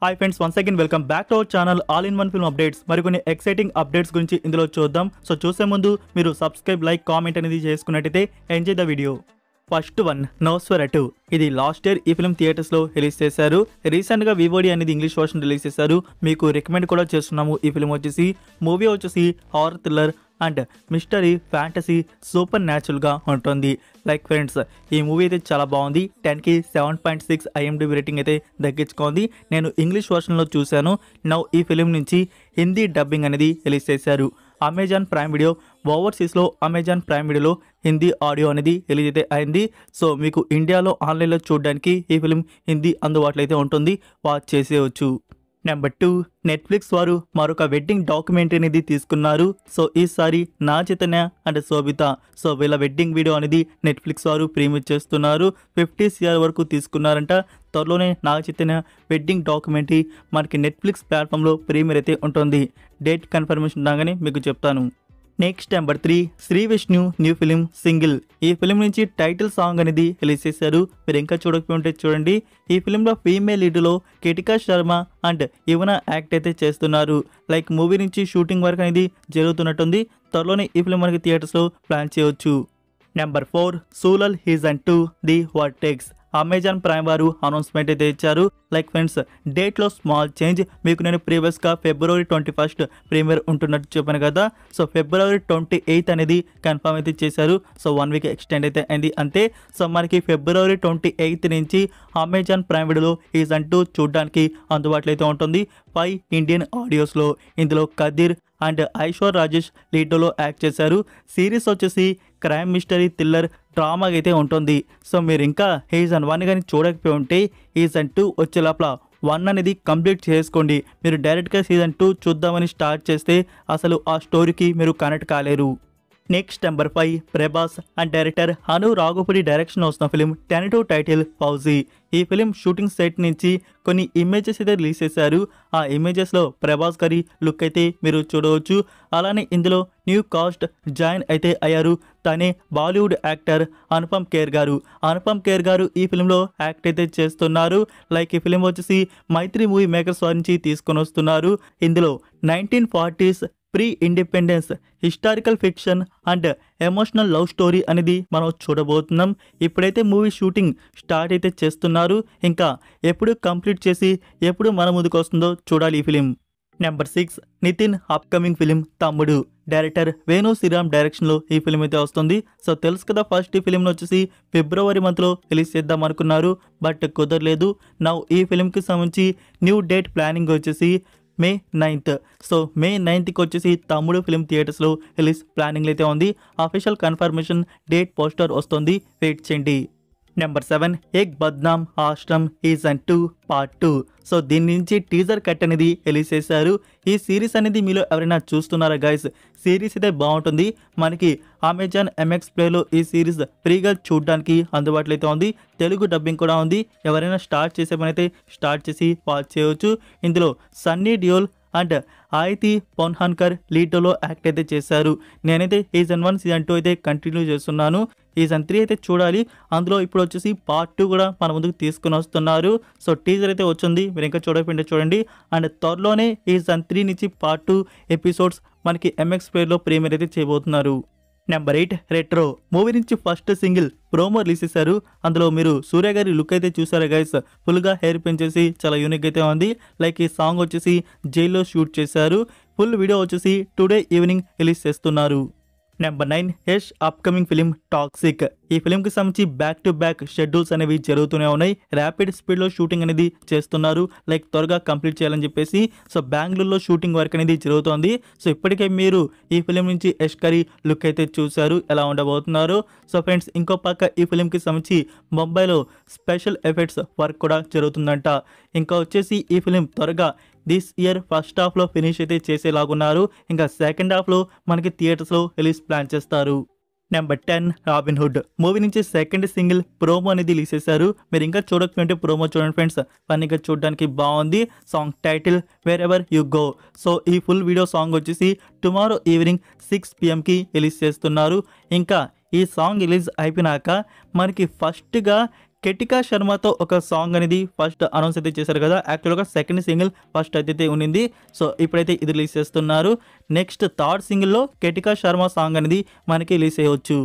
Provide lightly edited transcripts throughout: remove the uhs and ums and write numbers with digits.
Hi friends, once again welcome back to our channel all in one film updates. మరికొన్ని exciting updates గురించి ఇందులో చూద్దాం. So చూసే ముందు మీరు సబ్స్క్రైబ్, లైక్, కామెంట్ అనేది చేసుకున్నట్టయితే enjoy the video. First one, Nosferatu. ఇది లాస్ట్ ఇయర్ ఈ ఫిల్మ్ థియేటర్స్లో రిలీజ్ చేశారు. రీసెంట్గా వివోడి అనేది ఇంగ్లీష్ వర్షన్ రిలీజ్ చేశారు. మీకు రికమెండ్ కూడా చేస్తున్నాము. ఈ ఫిల్మ్ వచ్చేసి మూవీ వచ్చేసి horror thriller and mystery fantasy super న్యాచురల్గా ఉంటుంది. లైక్ ఫ్రెండ్స్, ఈ మూవీ అయితే చాలా బాగుంది. 10కి 7.6 IMDb రేటింగ్ అయితే దక్కించుకుంది. నేను ఇంగ్లీష్ వర్షన్లో చూశాను. నౌ ఈ ఫిలిం నుంచి హిందీ డబ్బింగ్ అనేది రిలీజ్ చేశారు. అమెజాన్ ప్రైమ్ వీడియో ఓవర్సీస్లో అమెజాన్ ప్రైమ్ వీడియోలో హిందీ ఆడియో అనేది రిలీజ్ అయితే అయింది. సో మీకు ఇండియాలో ఆన్లైన్లో చూడడానికి ఈ ఫిలిం హిందీ అందుబాటులో అయితే ఉంటుంది. వాచ్ చేసేయచ్చు. నెంబర్ 2, నెట్ఫ్లిక్స్ వారు మరొక వెడ్డింగ్ డాక్యుమెంటరీ అనేది తీసుకున్నారు. సో ఈసారి నా చైతన్య అండ్ శోభిత, సో వీళ్ళ వెడ్డింగ్ వీడియో అనేది నెట్ఫ్లిక్స్ వారు ప్రీమియర్ చేస్తున్నారు. 50 CR వరకు తీసుకున్నారంట. త్వరలోనే నా చైతన్య వెడ్డింగ్ డాక్యుమెంటరీ మనకి నెట్ఫ్లిక్స్ ప్లాట్ఫామ్లో ప్రీమియర్ అయితే ఉంటుంది. డేట్ కన్ఫర్మేషన్ రాగానే మీకు చెప్తాను. Next number 3, Sree Vishnu new film single. ఈ ఫిలిం నుంచి టైటిల్ సాంగ్ అనేది రిలీజ్ చేశారు. మీరు ఇంకా చూడకపోయి ఉంటే చూడండి. ఈ ఫిలింలో ఫీమేల్ లీడ్లో కీటికా శర్మ అండ్ యువన యాక్ట్ అయితే చేస్తున్నారు. లైక్ మూవీ నుంచి షూటింగ్ వర్క్ అనేది జరుగుతున్నట్టుంది. త్వరలోనే ఈ ఫిలిం మనకి థియేటర్స్లో ప్లాన్ చేయవచ్చు. Number 4, Suzhal season 2 the vortex. Amazon Prime వారు అనౌన్స్మెంట్ అయితే ఇచ్చారు. లైక్ ఫ్రెండ్స్, డేట్లో స్మాల్ చేంజ్. మీకు నేను ప్రీవియస్గా February 21 ప్రీమియర్ ఉంటున్నట్టు చెప్పాను కదా. సో February 28 అనేది కన్ఫర్మ్ అయితే చేశారు. సో 1 వీక్ ఎక్స్టెండ్ అయితే అయింది అంతే. సో మనకి February 28 నుంచి అమెజాన్ ప్రైమ్ వీడియోలో సీజన్ 2 చూడడానికి అందుబాటులో అయితే ఉంటుంది. 5 ఇండియన్ ఆడియోస్లో. ఇందులో కదీర్ అండ్ ఐశ్వర్ రాజేష్ లీడ్లో యాక్ట్ చేశారు. సిరీస్ వచ్చేసి క్రైమ్ మిస్టరీ థ్రిల్లర్ డ్రామా అయితే ఉంటుంది. సో మీరు ఇంకా సీజన్ 1 కానీ చూడకపోయి ఉంటే సీజన్ 2 వచ్చే లోపల 1 అనేది కంప్లీట్ చేసుకోండి. మీరు డైరెక్ట్గా సీజన్ 2 చూద్దామని స్టార్ట్ చేస్తే అసలు ఆ స్టోరీకి మీరు కనెక్ట్ కాలేరు. Next number 5, Prabhas and director Anu Raghavapudi direction వస్తున్న ఫిలిం 10 టైటిల్ ఫౌజీ. ఈ ఫిలిం షూటింగ్ సెట్ నుంచి కొన్ని ఇమేజెస్ అయితే రిలీజ్ చేశారు. ఆ ఇమేజెస్లో ప్రభాస్ గారి లుక్ అయితే మీరు చూడవచ్చు. అలానే ఇందులో న్యూ కాస్ట్ జాయిన్ అయితే అయ్యారు. తనే బాలీవుడ్ యాక్టర్ అనుపమ్ ఖేర్ గారు. అనుపమ్ ఖేర్ గారు ఈ ఫిలింలో యాక్ట్ అయితే చేస్తున్నారు. లైక్ ఈ ఫిలిం వచ్చేసి మైత్రి మూవీ మేకర్స్ వారి నుంచి తీసుకొని వస్తున్నారు. ఇందులో 1940s pre independence historical fiction and emotional love story అనేది మనం చూడబోతున్నాం. ఇప్పుడైతే మూవీ షూటింగ్ స్టార్ట్ అయితే చేస్తున్నారు. ఇంకా ఎప్పుడు కంప్లీట్ చేసి ఎప్పుడు మన ముందుకు వస్తుందో చూడాలి ఈ film. Number 6, Nitin upcoming film Thammudu. Director Venu Sriram డైరెక్షన్లో ఈ ఫిలిం అయితే వస్తుంది. సో తెలుసు కదా, ఫస్ట్ ఈ ఫిలింని వచ్చేసి February మంత్లో రిలీజ్ చేద్దాం అనుకున్నారు. బట్ కుదరలేదు. నౌ ఈ ఫిలింకి సంబంధించి న్యూ డేట్ ప్లానింగ్ వచ్చేసి May 9th. సో May 9thకి వచ్చేసి తమ్ముడు ఫిలిం థియేటర్స్లో రిలీజ్ ప్లానింగ్ అయితే ఉంది. అఫీషియల్ కన్ఫర్మేషన్ డేట్ పోస్టర్ వస్తుంది, వెయిట్ చేయండి. నెంబర్ 7, ఏక్ బద్నామ్ ఆశ్రమ్ సీజన్ 2 పార్ట్ 2. సో దీని నుంచి టీజర్ కట్ అనేది రిలీజ్ చేశారు. ఈ సిరీస్ అనేది మీలో ఎవరైనా చూస్తున్నారా గైస్? సిరీస్ అయితే బాగుంటుంది. మనకి అమెజాన్ MX ప్లేలో ఈ సిరీస్ ఫ్రీగా చూడడానికి అందుబాటులో అయితే ఉంది. తెలుగు డబ్బింగ్ కూడా ఉంది. ఎవరైనా స్టార్ట్ చేసే పని అయితే స్టార్ట్ చేసి వాచ్ చేయవచ్చు. ఇందులో సన్నీ డియోల్ అండ్ ఆయితి పొన్హన్కర్ లీడ్లో యాక్ట్ అయితే చేశారు. నేనైతే సీజన్ 1 సీజన్ 2 అయితే కంటిన్యూ చేస్తున్నాను. సీజన్ 3 అయితే చూడాలి. అందులో ఇప్పుడు వచ్చేసి పార్ట్ 2 కూడా మన ముందుకు తీసుకుని వస్తున్నారు. సో టీజర్ అయితే వచ్చింది, మీరు ఇంకా చూడకపోయింటే చూడండి. అండ్ త్వరలోనే సీజన్ 3 నుంచి పార్ట్ 2 ఎపిసోడ్స్ మనకి MX ప్లేలో ప్రీమియర్ అయితే చేయబోతున్నారు. Number 8, retro. మూవీ నుంచి ఫస్ట్ సింగిల్ ప్రోమో రిలీజ్ చేశారు. అందులో మీరు సూర్య గారి లుక్ అయితే చూసారా గైస్? ఫుల్గా హెయిర్ పెంచేసి చాలా యూనిక్ అయితే ఉంది. లైక్ ఈ సాంగ్ వచ్చేసి జైల్లో షూట్ చేశారు. ఫుల్ వీడియో వచ్చేసి టుడే ఈవినింగ్ రిలీజ్ చేస్తున్నారు. Number 9, Yash upcoming film toxic. ఈ ఫిలింకి సంబంధించి బ్యాక్ టు బ్యాక్ షెడ్యూల్స్ అనేవి జరుగుతూనే ఉన్నాయి. ర్యాపిడ్ స్పీడ్లో షూటింగ్ అనేది చేస్తున్నారు. లైక్ త్వరగా కంప్లీట్ చేయాలని చెప్పేసి. సో బెంగళూరులో షూటింగ్ వర్క్ అనేది జరుగుతోంది. సో ఇప్పటికే మీరు ఈ ఫిలిం నుంచి యష్ గారి లుక్ అయితే చూశారు, ఎలా ఉండబోతున్నారు. సో ఫ్రెండ్స్, ఇంకో పక్క ఈ ఫిలింకి సంబంధించి ముంబైలో స్పెషల్ ఎఫెక్ట్స్ వర్క్ కూడా జరుగుతుందంట. ఇంకా వచ్చేసి ఈ ఫిలిం త్వరగా దిస్ ఇయర్ ఫస్ట్ హాఫ్లో ఫినిష్ అయితే చేసేలాగున్నారు. ఇంకా సెకండ్ హాఫ్లో మనకి థియేటర్స్లో రిలీజ్ ప్లాన్ చేస్తారు. Number 10, robin hood. మూవీ నుంచి సెకండ్ సింగిల్ ప్రోమో అనేది రిలీజ్ చేశారు. మీరు ఇంకా చూడకపోతే ప్రోమో చూడండి ఫ్రెండ్స్, ఫన్నీగా చూడడానికి బాగుంది. Song title wear ever you go. So ఈ ఫుల్ వీడియో సాంగ్ వచ్చేసి టుమారో ఈవినింగ్ 6 PM రిలీజ్ చేస్తున్నారు. ఇంకా ఈ సాంగ్ రిలీజ్ అయిపోయినాక మనకి ఫస్ట్గా కెటికా శర్మతో ఒక సాంగ్ అనేది ఫస్ట్ అనౌన్స్ అయితే చేశారు కదా. యాక్చువల్గా సెకండ్ సింగిల్ ఫస్ట్ అయితే ఉన్నింది. సో ఇప్పుడైతే ఇది రిలీజ్ చేస్తున్నారు. నెక్స్ట్ థర్డ్ సింగిల్లో కెటికా శర్మ సాంగ్ అనేది మనకి రిలీజ్ చేయవచ్చు.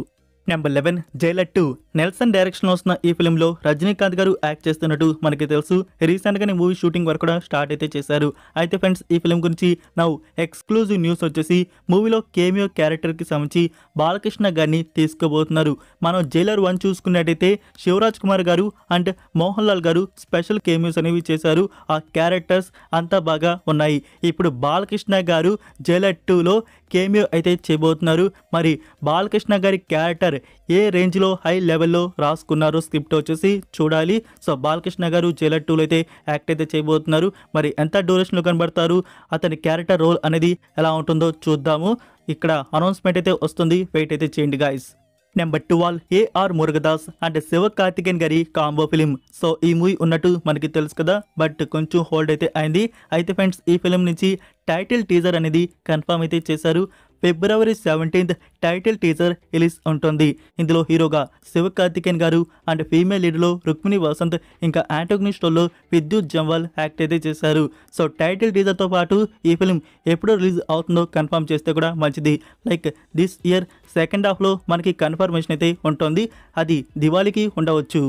నెంబర్ 11 జైలర్ 2 నెల్సన్ డైరెక్షన్లో వస్తున్న ఈ ఫిల్మ్లో రజనీకాంత్ గారు యాక్ట్ చేస్తున్నట్టు మనకి తెలుసు. రీసెంట్గానే మూవీ షూటింగ్ వర్క్ కూడా స్టార్ట్ అయితే చేశారు. అయితే ఫ్రెండ్స్ ఈ ఫిల్మ్ గురించి నౌ ఎక్స్క్లూజివ్ న్యూస్ వచ్చేసి మూవీలో కేమియో క్యారెక్టర్కి సంబంధించి బాలకృష్ణ గారిని తీసుకోబోతున్నారు. మనం జైలర్ 1 చూసుకున్నట్టయితే శివరాజ్ కుమార్ గారు అండ్ మోహన్ లాల్ గారు స్పెషల్ కేమియోస్ అనేవి చేశారు. ఆ క్యారెక్టర్స్ అంతా బాగా ఉన్నాయి. ఇప్పుడు బాలకృష్ణ గారు జైలర్ 2లో కేమియో అయితే చేయబోతున్నారు. మరి బాలకృష్ణ గారి క్యారెక్టర్ ఏ రేంజ్లో హై లెవెల్లో రాసుకున్నారు స్క్రిప్ట్ వచ్చేసి చూడాలి. సో బాలకృష్ణ గారు జైలర్ 2లో అయితే యాక్ట్ అయితే చేయబోతున్నారు. మరి ఎంత డ్యూరేషన్లో కనబడతారు, అతని క్యారెక్టర్ రోల్ అనేది ఎలా ఉంటుందో చూద్దాము. ఇక్కడ అనౌన్స్మెంట్ అయితే వస్తుంది, వెయిట్ అయితే చేయండి guys. Number 12 AR Murugadoss and Sivakarthikeyan గారి కాంబో ఫిలిం. సో ఈ మూవీ ఉన్నట్టు మనకి తెలుసు కదా, బట్ కొంచెం హోల్డ్ అయితే అయింది. అయితే ఫ్రెండ్స్ ఈ ఫిలిం నుంచి టైటిల్ టీజర్ అనేది కన్ఫర్మ్ అయితే చేశారు. February 17th title teaser release ఉంటుంది. ఇందులో హీరోగా శివకార్తికేయన్ గారు అండ్ ఫీమేల్ లీడ్లో రుక్మిణి వసంత్ ఇంకా యాంటోగ్నిస్ట్ రోల్లో విద్యుత్ జంవాల్ యాక్ట్ అయితే చేశారు. సో టైటిల్ టీజర్తో పాటు ఈ ఫిలిం ఎప్పుడు రిలీజ్ అవుతుందో కన్ఫర్మ్ చేస్తే కూడా మంచిది. లైక్ దిస్ ఇయర్ సెకండ్ హాఫ్లో మనకి కన్ఫర్మేషన్ అయితే ఉంటుంది. అది దివాళీకి ఉండవచ్చు.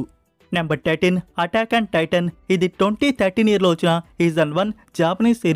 Number 13 attack and Titan. ఇది 2013 ఇయర్లో వచ్చిన సీజన్ 1 జాపనీస్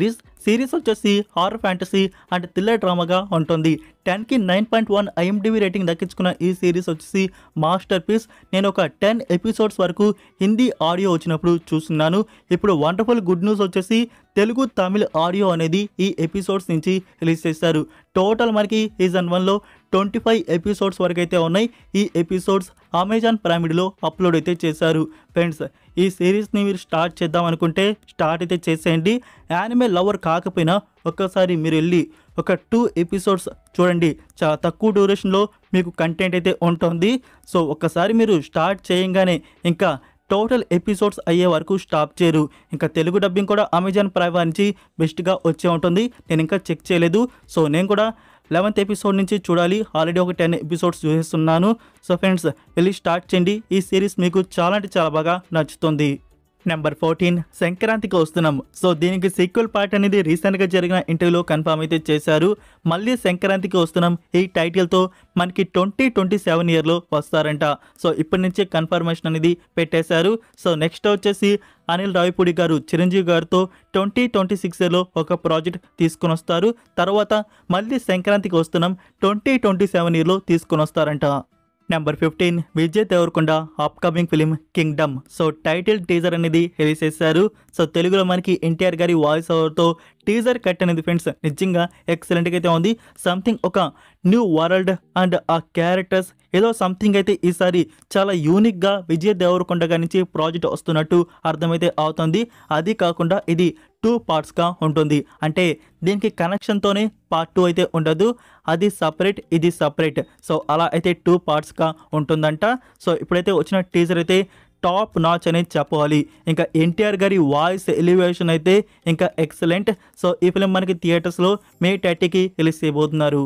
సిరీస్ వచ్చేసి హారర్ ఫ్యాంటసీ అండ్ థ్రిల్లర్ డ్రామాగా ఉంటుంది. 10కి 9.1 IMDb రేటింగ్ దక్కించుకున్న ఈ సిరీస్ వచ్చేసి మాస్టర్ పీస్. నేను ఒక 10 ఎపిసోడ్స్ వరకు హిందీ ఆడియో వచ్చినప్పుడు చూస్తున్నాను. ఇప్పుడు వండర్ఫుల్ గుడ్ న్యూస్ వచ్చేసి తెలుగు తమిళ్ ఆడియో అనేది ఈ ఎపిసోడ్స్ నుంచి రిలీజ్ చేశారు. టోటల్ మనకి సీజన్ 1లో 25 ఎపిసోడ్స్ వరకు అయితే ఉన్నాయి. ఈ ఎపిసోడ్స్ అమెజాన్ ప్రైమ్ వీడియోలో అప్లోడ్ అయితే చేశారు. ఫ్రెండ్స్ ఈ సిరీస్ని మీరు స్టార్ట్ చేద్దాం అనుకుంటే స్టార్ట్ అయితే చేసేయండి. యానిమే లవర్ కాకపోయినా ఒక్కసారి మీరు వెళ్ళి ఒక 2 ఎపిసోడ్స్ చూడండి. చాలా తక్కువ డ్యూరేషన్లో మీకు కంటెంట్ అయితే ఉంటుంది. సో ఒక్కసారి మీరు స్టార్ట్ చేయంగానే ఇంకా టోటల్ ఎపిసోడ్స్ అయ్యే వరకు స్టాప్ చేయరు. ఇంకా తెలుగు డబ్బింగ్ కూడా అమెజాన్ ప్రైమ్ నుంచి బెస్ట్గా వచ్చే ఉంటుంది. నేను ఇంకా చెక్ చేయలేదు. సో నేను కూడా 11th ఎపిసోడ్ నుంచి చూడాలి. ఆల్రెడీ ఒక 10 ఎపిసోడ్స్ చూసేస్తున్నాను. సో ఫ్రెండ్స్ వెళ్ళి స్టార్ట్ చేయండి. ఈ సిరీస్ మీకు చాలా అంటే చాలా బాగా నచ్చుతుంది. నెంబర్ 14 సంక్రాంతికి వస్తున్నాం. సో దీనికి సీక్వెల్ పార్ట్ అనేది రీసెంట్గా జరిగిన ఇంటర్వ్యూలో కన్ఫర్మ్ అయితే చేశారు. మళ్ళీ సంక్రాంతికి వస్తున్నాం ఈ టైటిల్తో మనకి 2027 ఇయర్లో వస్తారంట. సో ఇప్పటి నుంచే కన్ఫర్మేషన్ అనేది పెట్టేశారు. సో నెక్స్ట్ వచ్చేసి అనిల్ రావిపూడి గారు చిరంజీవి గారితో 2026 ఇయర్లో ఒక ప్రాజెక్ట్ తీసుకుని వస్తారు. తర్వాత మళ్ళీ సంక్రాంతికి వస్తున్నాం 2027 ఇయర్లో తీసుకుని వస్తారంట. Number 15 Vijay Deverakonda upcoming film Kingdom. So title teaser అనేది రిలీజ్ చేశారు. సో తెలుగులో మనకి ఎన్టీఆర్ గారి వాయిస్ ఓవర్తో టీజర్ కట్ అనేది ఫ్రెండ్స్ నిజంగా ఎక్సలెంట్గా అయితే ఉంది. సంథింగ్ ఒక న్యూ వరల్డ్ అండ్ ఆ క్యారెక్టర్స్ ఏదో సంథింగ్ అయితే ఈసారి చాలా యూనిక్గా విజయ్ దేవరకొండ గారి నుంచి ప్రాజెక్ట్ వస్తున్నట్టు అర్థమైతే అవుతుంది. అది కాకుండా ఇది 2 పార్ట్స్గా ఉంటుంది. అంటే దీనికి కనెక్షన్తోనే పార్ట్ 2 అయితే ఉండదు. అది సపరేట్, ఇది సపరేట్. సో అలా అయితే 2 పార్ట్స్గా ఉంటుందంట. సో ఇప్పుడైతే వచ్చిన టీజర్ అయితే టాప్ నాచ్ అనేది చెప్పాలి. ఇంకా ఎన్టీఆర్ గారి వాయిస్ ఎలివేషన్ అయితే ఇంకా ఎక్సలెంట్. సో ఈ ఫిలిం మనకి థియేటర్స్లో May 30కి రిలీజ్ చేయబోతున్నారు.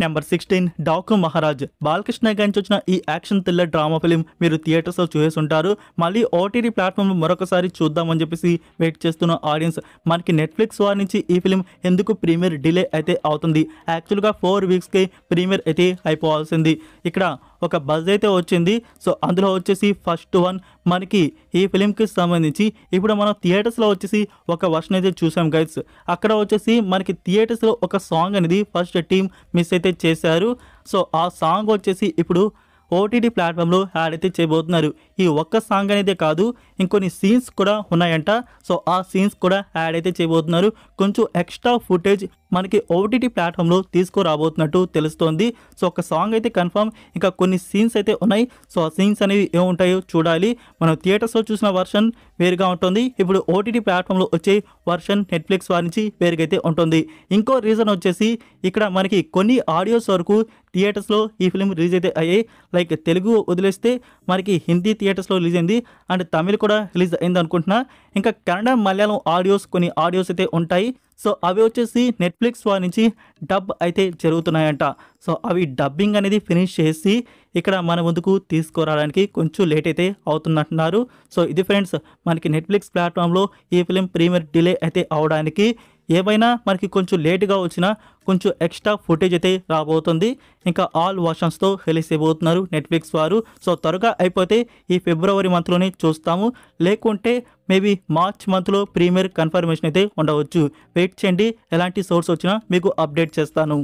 నెంబర్ 16 డాకు మహారాజ్. బాలకృష్ణ గారి నుంచి వచ్చిన ఈ యాక్షన్ థ్రిల్లర్ డ్రామా ఫిలిం మీరు థియేటర్స్లో చూసేసి ఉంటారు. మళ్ళీ OTT ప్లాట్ఫామ్లో మరొకసారి చూద్దామని చెప్పేసి వెయిట్ చేస్తున్న ఆడియన్స్ మనకి నెట్ఫ్లిక్స్ వారి నుంచి ఈ ఫిలిం ఎందుకు ప్రీమియర్ డిలే అయితే అవుతుంది. యాక్చువల్గా 4 వీక్స్కి ప్రీమియర్ అయితే అయిపోవాల్సింది. ఇక్కడ ఒక బజ్ అయితే వచ్చింది. సో అందులో వచ్చేసి ఫస్ట్ వన్ మనకి ఈ ఫిలింకి సంబంధించి ఇప్పుడు మనం థియేటర్స్లో వచ్చేసి ఒక వర్షన్ అయితే చూసాం గైడ్స్. అక్కడ వచ్చేసి మనకి థియేటర్స్లో ఒక సాంగ్ అనేది ఫస్ట్ టీం మిస్ అయితే చేశారు. సో ఆ సాంగ్ వచ్చేసి ఇప్పుడు OTT ప్లాట్ఫామ్లో యాడ్ అయితే చేయబోతున్నారు. ఈ ఒక్క సాంగ్ అనేది కాదు, ఇంకొన్ని సీన్స్ కూడా ఉన్నాయంట. సో ఆ సీన్స్ కూడా యాడ్ అయితే చేయబోతున్నారు. కొంచెం ఎక్స్ట్రా ఫుటేజ్ మనకి OTT ప్లాట్ఫామ్లో తీసుకురాబోతున్నట్టు తెలుస్తోంది. సో ఒక సాంగ్ అయితే కన్ఫర్మ్, ఇంకా కొన్ని సీన్స్ అయితే ఉన్నాయి. సో ఆ సీన్స్ అనేవి ఏముంటాయో చూడాలి. మనం థియేటర్స్లో చూసిన వర్షన్ వేరుగా ఉంటుంది. ఇప్పుడు OTT ప్లాట్ఫామ్లో వచ్చే వర్షన్ నెట్ఫ్లిక్స్ వారి నుంచి వేరుగా అయితే ఉంటుంది. ఇంకో రీజన్ వచ్చేసి ఇక్కడ మనకి కొన్ని ఆడియోస్ వరకు థియేటర్స్లో ఈ ఫిలిం రిలీజ్ అయితే అయ్యాయి. లైక్ తెలుగు వదిలేస్తే మనకి హిందీ థియేటర్స్లో రిలీజ్ అయింది అండ్ తమిళ్ కూడా రిలీజ్ అయింది అనుకుంటున్నా. ఇంకా కన్నడ మలయాళం ఆడియోస్ కొన్ని ఆడియోస్ అయితే ఉంటాయి. సో అవి వచ్చేసి నెట్ఫ్లిక్స్ వారి నుంచి డబ్ అయితే జరుగుతున్నాయంట. సో అవి డబ్బింగ్ అనేది ఫినిష్ చేసి ఇక్కడ మన ముందుకు తీసుకురావడానికి కొంచెం లేట్ అయితే అవుతున్నట్టున్నారు. సో ఇది ఫ్రెండ్స్ మనకి నెట్ఫ్లిక్స్ ప్లాట్ఫామ్లో ఈ ఫిలిం ప్రీమియర్ డిలే అయితే అవడానికి ఏమైనా మనకి కొంచెం లేట్గా వచ్చినా కొంచెం ఎక్స్ట్రా ఫుటేజ్ అయితే రాబోతుంది. ఇంకా ఆల్ వర్షన్స్తో రిలీజ్ అయిపోతున్నారు నెట్ఫ్లిక్స్ వారు. సో త్వరగా అయిపోతే ఈ ఫిబ్రవరి మంత్లోనే చూస్తాము, లేకుంటే మేబీ మార్చ్ మంత్లో ప్రీమియర్ కన్ఫర్మేషన్ అయితే ఉండవచ్చు. వెయిట్ చేయండి, ఎలాంటి సోర్స్ వచ్చినా మీకు అప్డేట్ చేస్తాను.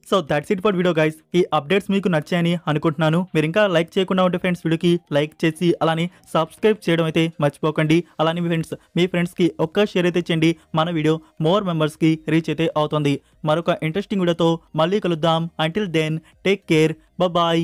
So that's it for video guys. ఈ అప్డేట్స్ మీకు నచ్చాయని అనుకుంటున్నాను. మీరు ఇంకా లైక్ చేయకుండా ఉంటే ఫ్రెండ్స్ వీడియోకి లైక్ చేసి అలానే సబ్స్క్రైబ్ చేయడం అయితే మర్చిపోకండి. అలానే మీ ఫ్రెండ్స్కి ఒక్క షేర్ అయితే చేయండి. మన వీడియో మోర్ మెంబర్స్కి రీచ్ అయితే అవుతుంది. మరొక ఇంట్రెస్టింగ్ వీడియోతో మళ్ళీ కలుద్దాం. Until then take care, bye.